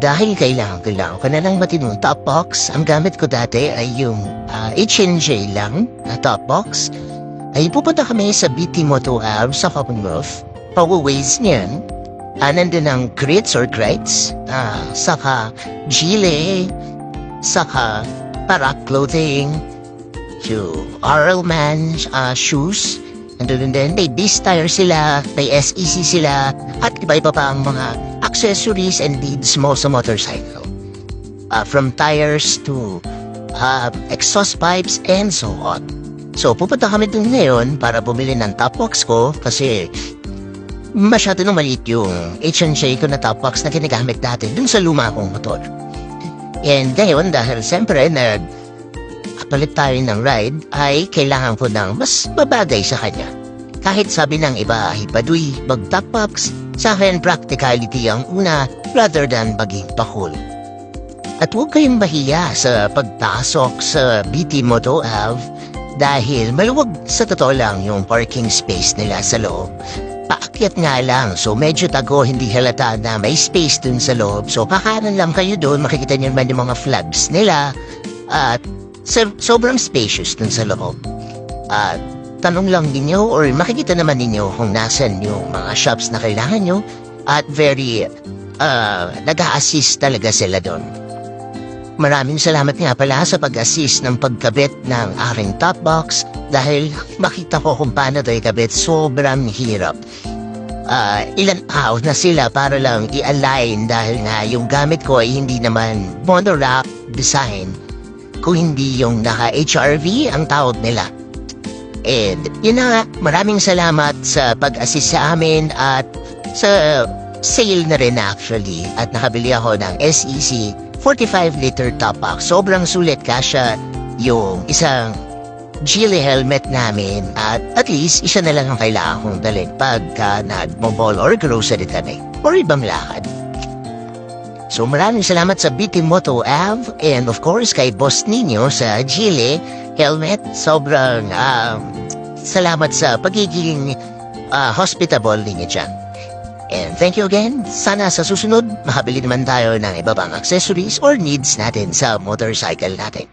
Dahil kailangan ko na ng matinong top box, ang gamit ko dati ay yung H&J lang na top box. Ay pupunta kami sa BT Moto Ave sa Commonwealth. Pag-ways niyan, nandun ang grits or grites, saka Gile, saka Parak clothing, yung RL-Man shoes, nandun din, may Beast tire sila, may SEC sila, at iba-iba pa ang mga accessories and needs mo sa motorcycle. From tires to exhaust pipes and so on. So pupunta kami dun ngayon para bumili ng top box ko kasi masyado nung maliit yung H&J ko na top box na ginagamit dati dun sa luma kong motor. And ngayon dahil siyempre palit tayo ng ride ay kailangan ko ng mas babagay sa kanya. Kahit sabi ng iba ay baduy, mag top box, sa akin practicality ang una rather than maging pakul. At huwag kayong mahiya sa pagpasok sa BT Moto Ave dahil maluwag sa totoo lang yung parking space nila sa loob. Paakyat nga lang, so medyo tago, hindi halata na may space dun sa loob. So kakanan lang kayo dun, makikita nyo naman yung mga flags nila at sobrang spacious dun sa loob. At tanong lang ninyo or makikita naman ninyo kung nasan yung mga shops na kailangan nyo at very nag-a-assist talaga sila dun. Maraming salamat nga pala sa pag-assist ng pagkabit ng aking top box dahil makita ko kung paano ito ikabit, sobrang hirap. Ilan araw na sila para lang i-align dahil nga yung gamit ko ay hindi naman monorack design kung hindi yung naka-HRV ang tawag nila. And yun na nga, maraming salamat sa pag-assist sa amin at sa sale na rin actually at nakabili ako ng SEC 45-liter top box. Sobrang sulit kasya yung isang Gile helmet namin at least isa na lang ang kailangan kong dalhin pagka nag-mall or grocery kami or ibang lakad. So maraming salamat sa BT Moto Ave and of course kay Boss Nino sa Gile helmet. Sobrang salamat sa pagiging hospitable ninyo dyan. And thank you again. Sana sa susunod, makabili naman tayo ng iba pang accessories or needs natin sa motorcycle natin.